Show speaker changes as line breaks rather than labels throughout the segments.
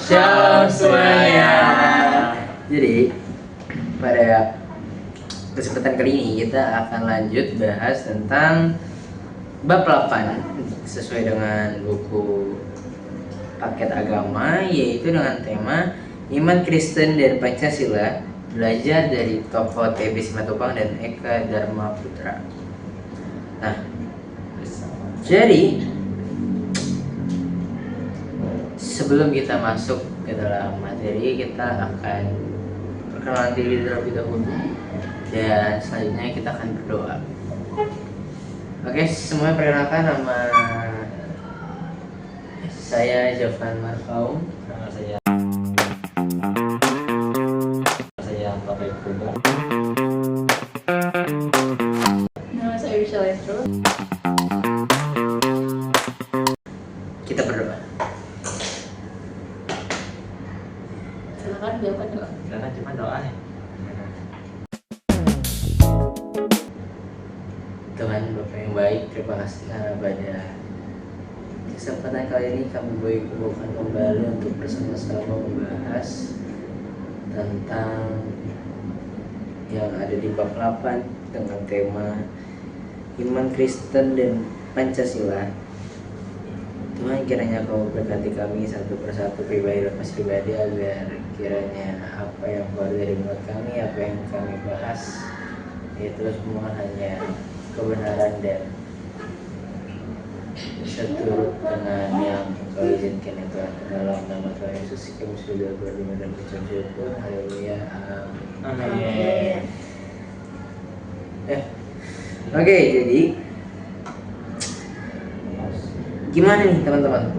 Shalom semuanya. Jadi pada kesempatan kali ini kita akan lanjut bahas tentang bab 8 sesuai dengan buku paket agama, yaitu dengan tema Iman Kristen dan Pancasila, belajar dari tokoh TB Simatupang dan Eka Dharma Putra. Nah, jadi sebelum kita masuk ke dalam materi, kita akan perkenalan diri terlebih dahulu dan selanjutnya kita akan berdoa. Oke, semuanya perkenalkan, nama saya Jovan Marfaum.
Nama saya Bapak Ibu.
Nama saya Michelle Entro.
Kita berdoa.
Silakan jawabkan doa.
Karena cuma doa ya.
Tuhan Bapa yang baik, terima kasih karena pada kesempatan kali ini kami boleh kumpulkan kembali untuk bersama-sama membahas tentang yang ada di bab 8 dengan tema Iman Kristen dan Pancasila. Tuhan, kiranya Kau berkati kami satu persatu, pribadi lepas pribadi, agar kiranya apa yang keluar dari mulut kami, apa yang kami bahas, itu semua hanya kebenaran dan seturut dengan yang Kau izinkan ya Tuhan. Dalam nama Tuhan Yesus kami sudah berdoa dan mengucap syukur. Haleluya. Amin. Oke, jadi gimana nih teman-teman?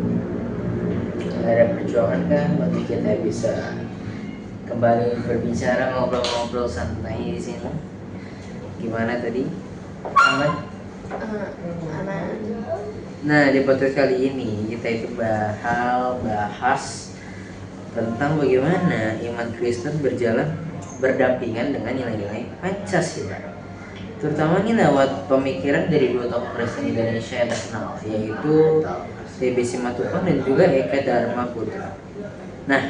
Ada perjuangan kan bagi kita bisa kembali berbicara, ngobrol-ngobrol santai di sini? Gimana tadi? Aman?
Aman.
Nah, di podcast kali ini kita itu bahas tentang bagaimana iman Kristen berjalan berdampingan dengan nilai-nilai Pancasila. Terutama ini lewat pemikiran dari dua tokoh Kristen Indonesia yang terkenal, yaitu TB Simatupang dan juga Eka Dharma Putra. Nah,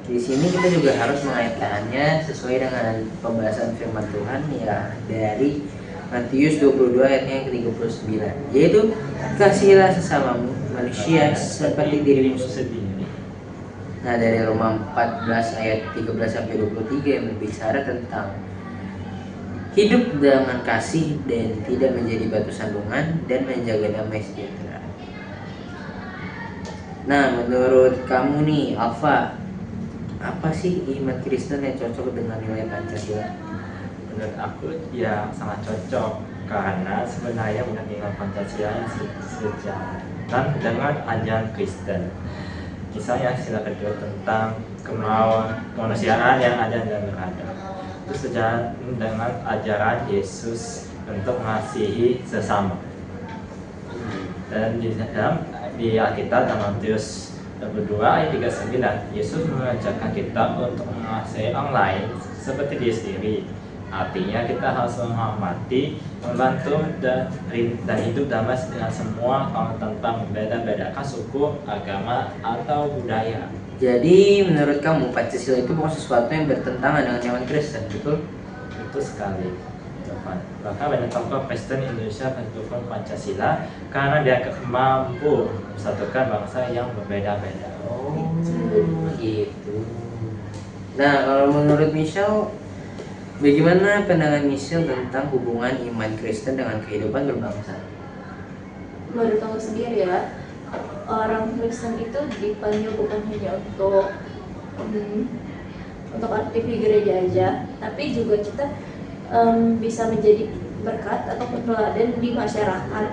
di sini kita juga harus mengaitkannya sesuai dengan pembahasan firman Tuhan ya dari Matius 22 ayatnya yang ke-39, yaitu kasihilah sesamamu manusia seperti dirimu sendiri. Nah, dari Roma 14 ayat 13 sampai 23 yang berbicara tentang hidup dengan kasih dan tidak menjadi batu sandungan dan menjaga damai sejahtera. Nah, menurut kamu nih, Alfa, apa sih iman Kristen yang cocok dengan nilai Pancasila?
Menurut aku ya sangat cocok, karena sebenarnya iman Pancasila yang sejalan dengan ajaran Kristen. Misalnya sila kedua tentang kemanusiaan yang ada dan berada, itu sejalan dengan ajaran Yesus untuk mengasihi sesama. Dan di Alkitab dalam Matius 22 ayat 39, Yesus mengajarkan kita untuk mengasihi orang lain seperti diri sendiri. Artinya kita harus menghormati, membantu dan hidup damai dengan semua orang tanpa membeda-bedakan suku, agama, atau budaya.
Jadi menurut kamu Pancasila itu bukan sesuatu yang bertentangan dengan iman Kristen, betul?
Itu sekali. Bahkan banyak tokoh Kristen Indonesia mendukung Pancasila karena dia mampu mempersatukan bangsa yang berbeda-beda.
Oh, gitu. Nah, kalau menurut Michelle, bagaimana pandangan Michelle tentang hubungan iman Kristen dengan kehidupan berbangsa?
Menurut aku sendiri ya, orang Kristen itu dipanggil bukan hanya untuk aktif di gereja aja, tapi juga kita bisa menjadi berkat atau teladan di masyarakat.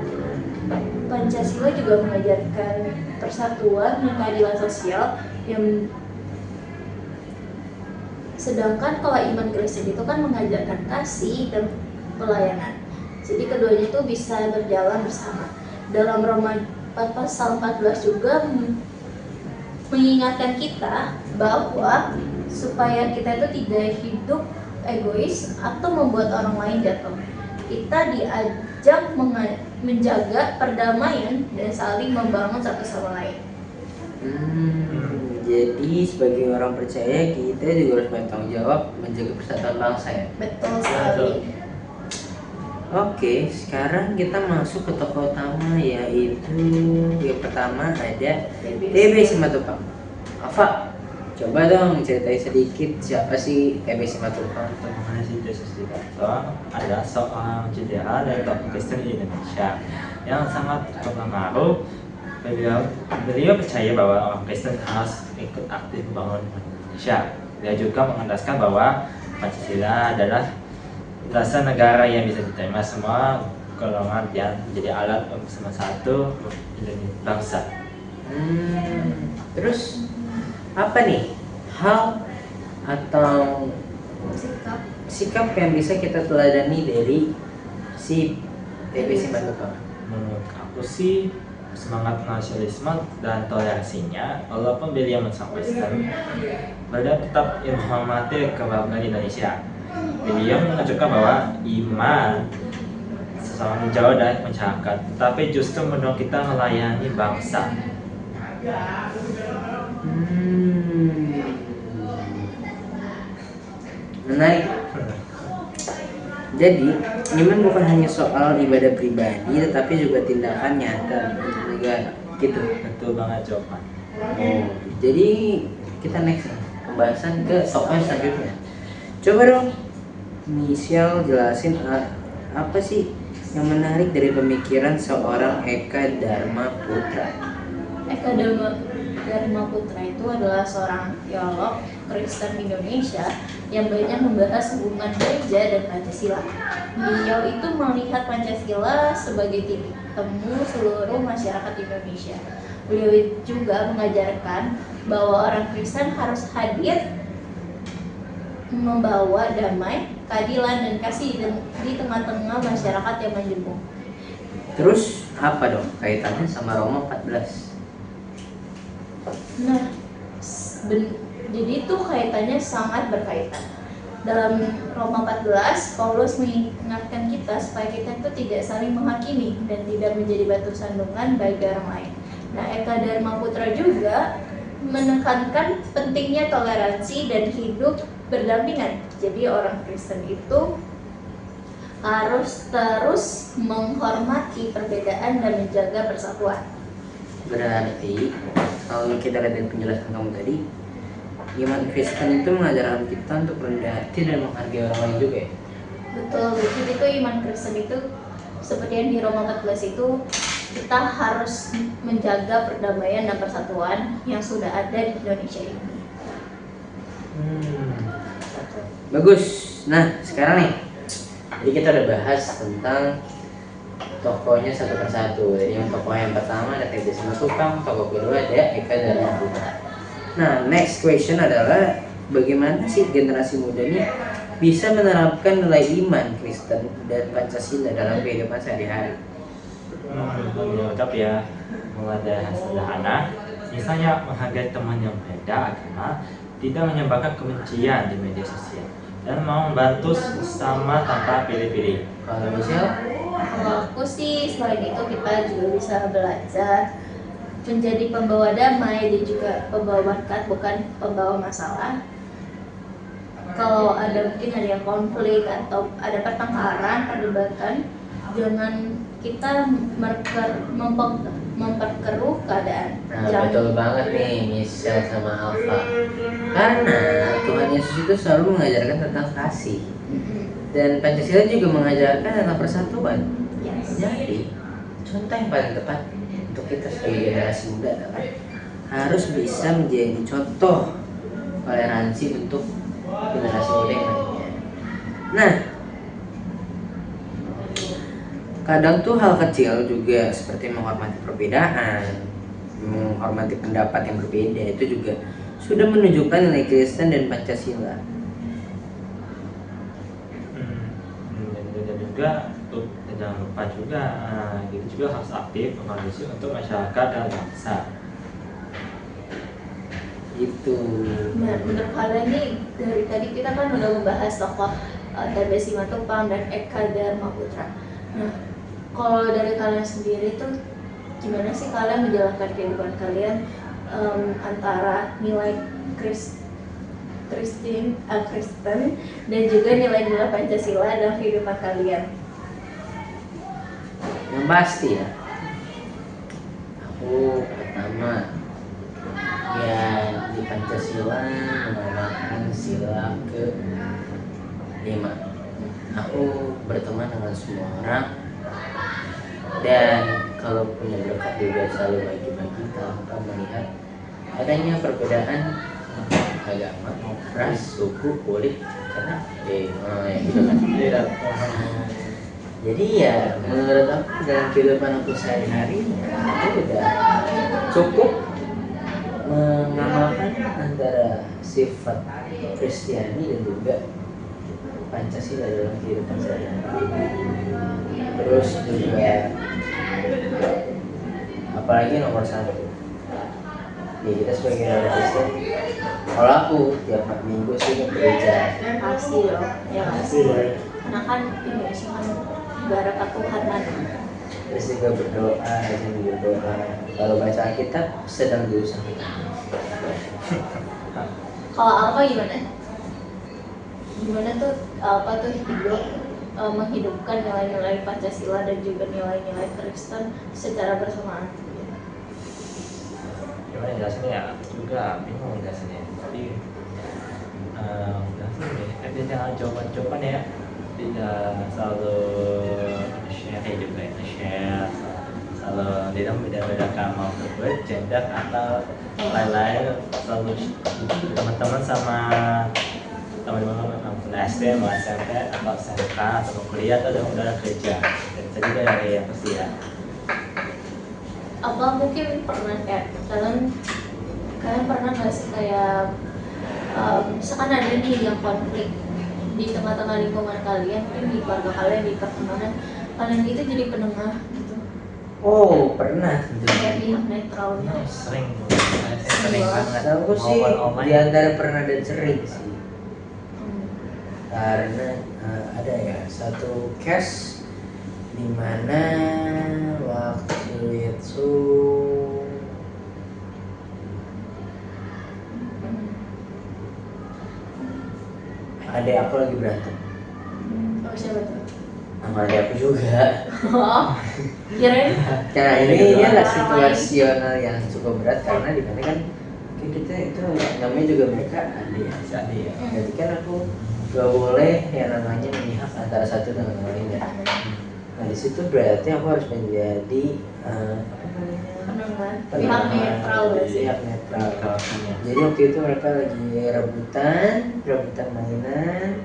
Pancasila juga mengajarkan persatuan dan keadilan sosial, yang sedangkan kalau iman Kristen itu kan mengajarkan kasih dan pelayanan. Jadi keduanya itu bisa berjalan bersama. Dalam Roma pasal 14 juga mengingatkan kita bahwa supaya kita itu tidak hidup egois atau membuat orang lain jatuh. Kita diajak menjaga perdamaian dan saling membangun satu sama lain.
Jadi sebagai orang percaya kita juga harus bertanggung jawab menjaga persatuan bangsa ya.
Betul sekali.
Oke, sekarang kita masuk ke tokoh utama, yaitu yang pertama ada TB Simatupang. Alfa, coba dong ceritain sedikit siapa sih TB Simatupang.
Untuk mengenai si Yesus Simatupang ada seorang jenderal dari tokoh Kristen di Indonesia yang sangat berpengaruh. Beliau percaya bahwa orang Kristen harus ikut aktif membangun Indonesia. Dia juga mengandaskan bahwa Pancasila adalah dasar negara yang bisa diterima semua golongan dan menjadi alat pemersatu bangsa.
Terus apa nih hal atau sikap yang bisa kita teladani dari si TB Simatupang?
Menurut aku sih semangat nasionalisme dan toleransinya, walaupun beliau seorang Kristen, beliau tetap menghormati kewarganegaraan Indonesia. Beliau menunjukkan bahwa iman seseorang jauh dari masyarakat, tetapi justru mendorong kita melayani bangsa.
Menarik. Jadi, iman bukan hanya soal ibadah pribadi, tetapi juga tindakan nyata untuk negara. Gitu.
Betul banget jawaban.
Jadi kita next nih, pembahasan ke soal selanjutnya. Coba dong, Michelle jelasin apa sih yang menarik dari pemikiran seorang Eka Dharma Putra.
Eka Dharma Putra itu adalah seorang teolog Kristen Indonesia yang banyak membahas hubungan gereja dan Pancasila. Beliau itu melihat Pancasila sebagai titik temu seluruh masyarakat Indonesia. Beliau juga mengajarkan bahwa orang Kristen harus hadir membawa damai, keadilan, dan kasih di tengah-tengah masyarakat yang menjemur.
Terus apa dong kaitannya sama Roma 14?
Nah, jadi itu kaitannya sangat berkaitan. Dalam Roma 14, Paulus mengingatkan kita supaya kita itu tidak saling menghakimi dan tidak menjadi batu sandungan bagi orang lain. Nah, Eka Dharma Putra juga menekankan pentingnya toleransi dan hidup berdampingan. Jadi orang Kristen itu harus terus menghormati perbedaan dan menjaga persatuan.
Berarti kalau kita lihat dari penjelasan kamu tadi, iman Kristen itu mengajarkan kita untuk rendah hati dan menghargai orang lain juga ya?
Betul, jadi itu iman Kristen itu seperti yang di Roma 14 itu kita harus menjaga perdamaian dan persatuan yang sudah ada di Indonesia ini.
Bagus. Nah sekarang nih, jadi kita udah bahas tentang tokohnya satu persatu. Jadi yang tokoh yang pertama ada TB Simatupang, tokoh kedua ada Eka Dharma Putra. Nah next question adalah bagaimana sih generasi muda ini bisa menerapkan nilai iman Kristen dan Pancasila dalam kehidupan sehari-hari?
Menurut ya, mulai dari sederhana, misalnya menghargai teman yang beda agama, tidak menyebarkan kebencian di media sosial, dan mau membantu sesama tanpa pilih-pilih.
Kalau Michelle?
Kalau aku sih selain itu kita juga bisa belajar menjadi pembawa damai dan juga pembawa berkat, bukan pembawa masalah. Kalau mungkin ada yang konflik atau ada pertengkaran, perdebatan, jangan kita memperkeruh keadaan.
Nah betul banget nih Michelle sama Alfa. Karena Tuhan Yesus itu selalu mengajarkan tentang kasih. Dan Pancasila juga mengajarkan tentang persatuan.
Yes.
Jadi contoh yang paling tepat untuk kita sebagai generasi muda adalah harus bisa menjadi contoh toleransi untuk generasi muda yang lainnya. Nah, kadang tuh hal kecil juga seperti menghormati perbedaan, menghormati pendapat yang berbeda itu juga sudah menunjukkan nilai Kristen dan Pancasila.
Dan juga jangan lupa juga kita juga harus aktif berkontribusi untuk masyarakat dan bangsa.
Itu.
Nah, menurut kalian nih dari tadi kita kan udah membahas tokoh TB Simatupang dan Eka Dharma Putra. Nah, kalau dari kalian sendiri tuh gimana sih kalian menjalankan kehidupan kalian antara nilai Kristen dan juga nilai-nilai Pancasila dalam kehidupan kalian?
Yang pasti ya, aku pertama ya di Pancasila mengamalkan sila ke-5. Aku berteman dengan semua orang, dan kalau punya berkat juga selalu bagi-bagi tanpa melihat adanya perbedaan agama, ras, suku, kulit, karena ya gitu kan. Jadi ya menurut aku dalam kehidupan aku sehari-hari aku udah cukup mengamalkan antara sifat Kristiani dan juga Pancasila dalam kehidupan sehari-hari. Terus juga apalagi nomor satu ya, kita sebagai orang Kristen, kalau aku tiap minggu sih ke gereja.
Pasti dong, ya pasti. Karena kan Indonesia kan negara ketuhanan.
Terus juga berdoa, rajin berdoa. Kalau baca Alkitab sedang diusahakan.
Kalau Alfa gimana? Gimana tuh Alfa tuh hidup menghidupkan nilai-nilai Pancasila dan juga nilai-nilai Kristen secara bersamaan?
Gimana jelasinnya ya, aku juga bingung jelasinnya. Tapi jelasin deh, jangan jawaban ya, tidak selalu share juga ya, share selalu tidak membedakan mau berbuat gender atau lain-lain, selalu teman-teman sama teman-teman SD, mau SMP atau SMK atau kuliah atau udah kerja, dan saya juga dari apa sih ya.
Apa mungkin pernah kayak kalian pernah nggak sih kayak misalkan ada nih yang konflik di tengah-tengah lingkungan kalian, mungkin di keluarga kalian, di pertemanan kalian itu jadi penengah gitu?
Oh pernah
Kayak pihak netralnya.
Sering banget.
Aku sih di antara pernah dan sering sih. Karena ada ya satu case di mana waktu itu adik aku lagi berantem.
Oh siapa tuh?
Sama adik aku juga.
Oh, kirain
Karena ini adalah situasional yang cukup berat, karena di mana kan kita itu namanya juga mereka adik ya. Jadi kan aku gak boleh yang namanya memihak antara satu dengan yang lainnya. Nah di situ berarti aku harus menjadi
penengah, pihak netral berarti.
pihak netral. Jadi waktu itu mereka lagi rebutan mainan,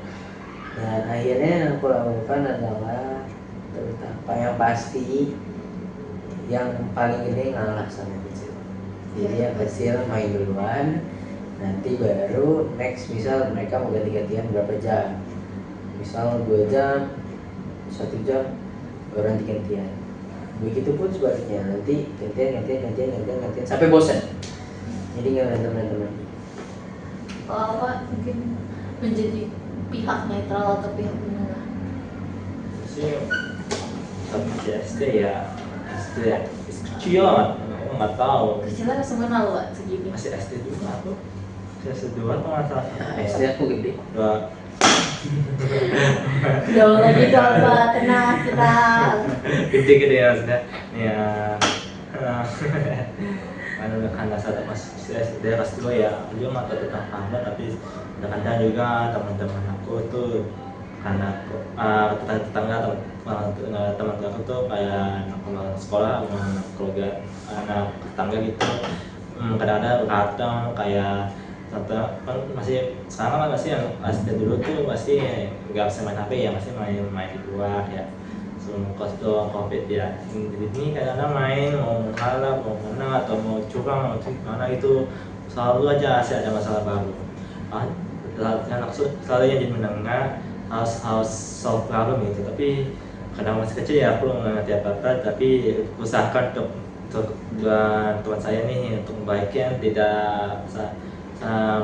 dan akhirnya yang aku lakukan adalah terutama yang pasti yang paling gede ngalah sama yang kecil. Jadi yang kecil main duluan, nanti baru next, misal mereka mau ganti-gantian berapa jam, misal 2 jam, 1 jam, baru nanti gantian. Begitupun sebaliknya, nanti gantian sampai bosan. Jadi nggak berantem lagi.
Kalau apa mungkin menjadi pihak netral atau pihak penengah?
Sih tapi SD ya, SD kecil, aku nggak tahu.
Kecilnya semana lo Pak, segini?
Masih SD juga aku, SD 2 tuh nggak salah.
SD aku gede.
Jauh lagi coba tenang kita.
Gede ya maksudnya. Ya, karena saat masih SD kelas 2 ya, aku juga nggak tahu tentang panda, tapi kadang-kadang juga teman-teman aku tuh karena tetangga teman aku tuh kayak anak sekolah, anak keluarga, anak tetangga gitu, kadang-kadang berantem kayak contoh kan masih sekarang kan masih yang SD dulu tuh masih nggak bisa main HP ya, masih main di luar ya sebelum COVID ya. Jadi ini kadang-kadang main mau kalah, mau menang atau mau curang atau gimana itu selalu aja ada masalah baru. Anak selalu yang jadi menengah harus solve problem gitu, tapi kadang masih kecil ya aku nggak ngerti apa-apa, tapi usahakan untuk teman saya nih untuk membaikkan, tidak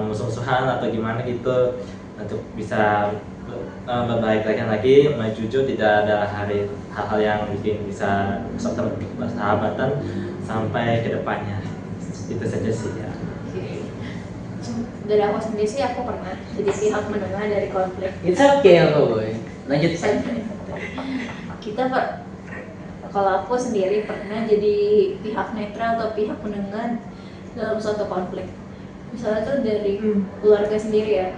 musuh-musuhan atau gimana gitu, untuk bisa berbaik lagi jujur, tidak ada hal-hal yang bikin bisa persahabatan sampai ke depannya. Itu saja sih ya.
Oke. Dari aku sendiri sih aku pernah jadi pihak menengah dari konflik.
It's okay aku boy. Lanjut San.
Kalau aku sendiri pernah jadi pihak netral atau pihak menengah dalam suatu konflik. Misalnya tuh dari keluarga sendiri ya.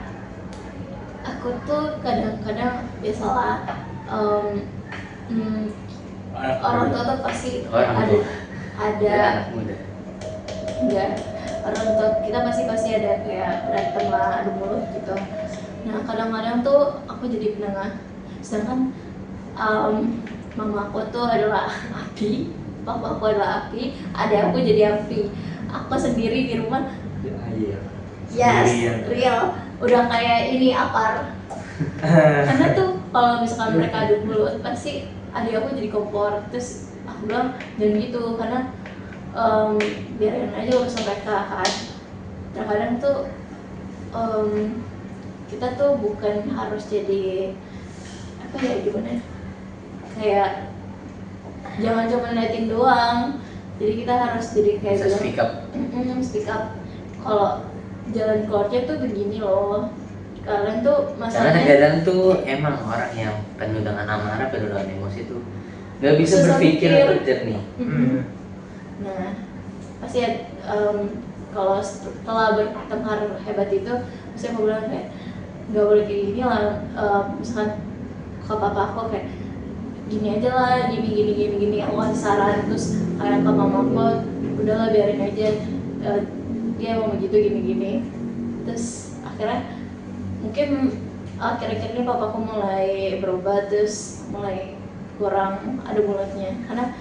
Aku tuh kadang-kadang biasalah orang tua tuh pasti
Orang tua.
ada
Anak muda.
enggak, orang tua kita pasti ada kayak berantem lah, adu mulut gitu. Nah kadang-kadang tuh aku jadi penengah, sedangkan mama aku tuh adalah api, papa aku adalah api, adik aku jadi api. Aku sendiri di rumah,
Iya.
yes,
Sendirian.
real, udah kayak ini apar. Karena tuh kalau misalkan mereka adu mulut pasti adik aku jadi kompor. Terus aku bilang jangan gitu, karena biarin aja urusan mereka kan. Terkadang tuh kita tuh bukan harus jadi apa ya, gimana, kayak jangan cuma liatin doang. Jadi kita harus jadi kayak
Bisa speak up.
speak up. Kalau jalan keluarnya tuh begini loh, kalian tuh
Karena
masalahnya
kadang tuh emang orang yang penuh dengan amarah, penuh dengan emosi tuh nggak bisa
Susah
berpikir
mikir.
untuk jernih.
Nah pasti kalau setelah bertengkar hebat itu pasti aku bilang kayak nggak boleh kayak gini lah. Misalkan ke papa aku kayak gini aja lah, gini aku kasih saran. Terus kayak ke mama aku udahlah biarin aja, dia mau begitu gini. Terus akhirnya mungkin akhir-akhir ini papaku mulai berubah, terus mulai kurang ada mulutnya. Karena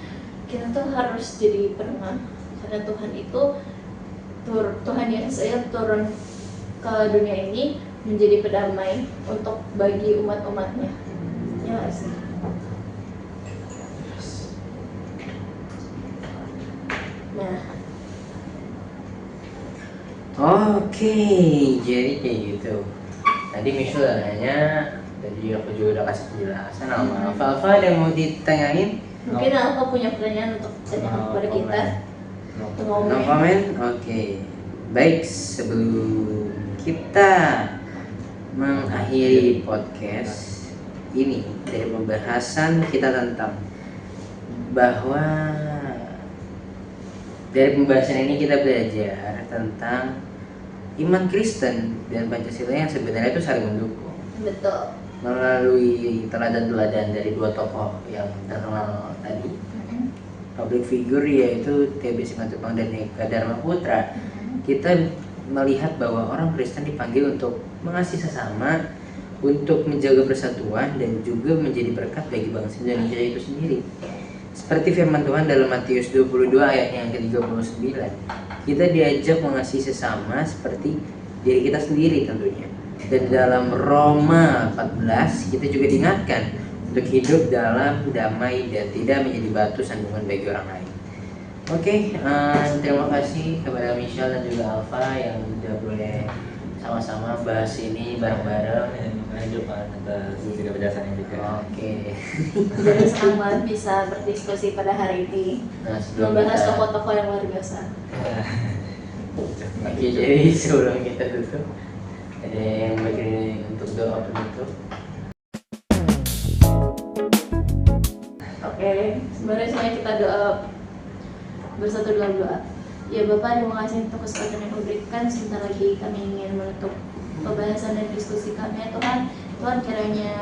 kita tuh harus jadi penengah, karena Tuhan itu Tuhan Yesus saya turun ke dunia ini menjadi pedamai untuk bagi umat-umatnya. Ya nggak sih? Nah,
Oke, jadi kayak gitu. Tadi Michelle udah nanya, tadi aku juga udah kasih penjelasan sama Alfa ada yang mau ditanyain?
mungkin aku punya pertanyaan untuk tanya kepada kita. Untuk
No
ngomongin.
comment? Oke. Baik, sebelum kita mengakhiri podcast ini dari pembahasan kita tentang bahwa dari pembahasan ini kita belajar tentang iman Kristen dan Pancasila yang sebenarnya itu saling mendukung
Betul.
melalui teladan-teladan dari dua tokoh yang terkenal tadi, public figure yaitu TB Simatupang dan Eka Dharma Putra. Kita melihat bahwa orang Kristen dipanggil untuk mengasihi sesama, untuk menjaga persatuan dan juga menjadi berkat bagi bangsa Indonesia itu sendiri. Seperti firman Tuhan dalam Matius 22 ayat yang ke-39, kita diajak mengasihi sesama seperti diri kita sendiri tentunya. Dan dalam Roma 14 kita juga diingatkan untuk hidup dalam damai dan tidak menjadi batu sandungan bagi orang lain. Oke, terima kasih kepada Michelle dan juga Alfa yang sudah boleh sama-sama bahas ini bareng-bareng.
Lanjut Pak atas juga penjelasannya juga.
Oke.
Jadi senang banget bisa berdiskusi pada hari ini,
Nah, sebelum
membahas
kita,
tokoh-tokoh yang luar biasa.
oke, jadi sebelum kita tutup, ada yang bagi untuk doa penutup.
Oke, sebenarnya kita doa bersatu dalam doa. Ya Bapak, terima kasih untuk kesempatan yang kau berikan. Sebentar lagi kami ingin menutup pembahasan dan diskusi kami ya Tuhan. Tuhan kiranya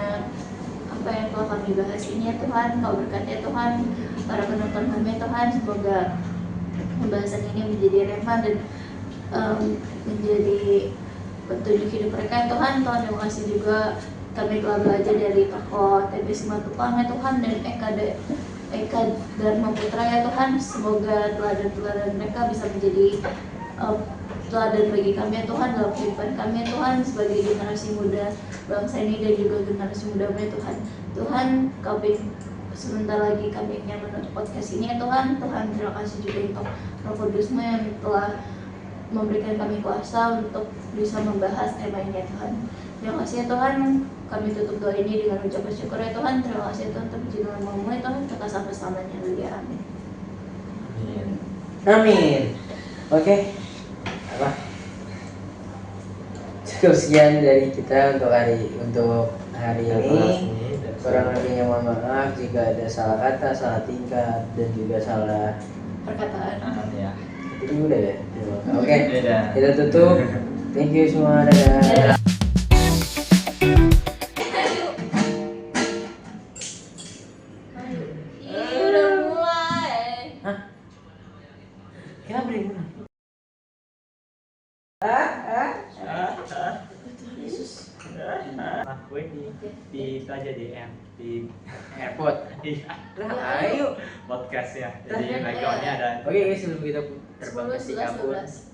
apa yang telah kami bahas ini ya Tuhan, kau berkati ya Tuhan para penonton kami ya Tuhan. Semoga pembahasan ini menjadi rema dan menjadi petunjuk hidup mereka ya Tuhan. Tuhan terima kasih juga kami telah belajar dari tokoh TB Simatupang ya Tuhan dan Eka Dharma Putra ya Tuhan. Semoga teladan-teladan mereka bisa menjadi teladan bagi kami ya Tuhan dalam kehidupan kami ya Tuhan sebagai generasi muda bangsa ini dan juga generasi muda ya Tuhan. Tuhan kami sebentar lagi kami ingin menutup podcast ini ya Tuhan. Tuhan terima kasih juga untuk Roh Kudus-Mu yang telah memberikan kami kuasa untuk bisa membahas tema ini ya Tuhan. Terima kasih ya Tuhan, kami tutup doa ini dengan ucapan syukur ya Tuhan. Terima kasih ya Tuhan, terpuji nama-Mu ya Tuhan, kekal sampai selamanya. Amin.
Amin.
Amin. Oke, apa? Cukup sekian dari kita untuk hari ini. Kurang lebihnya mohon maaf jika ada salah kata, salah tingkah, dan juga salah
Perkataan.
Ya.
Jadi udah ya. Oke,
Dadah.
kita tutup. Thank you semua. Dadah.
Ih, udah mulai.
Hah? Kenapa dia mulai?
Yesus.
Aku di itu aja di M di
Airport.
iya
Lah, ayo.
podcast ya. Jadi backgroundnya ada.
Oke guys, sebelum kita terbang ke
10, 11,
Singapura,
12.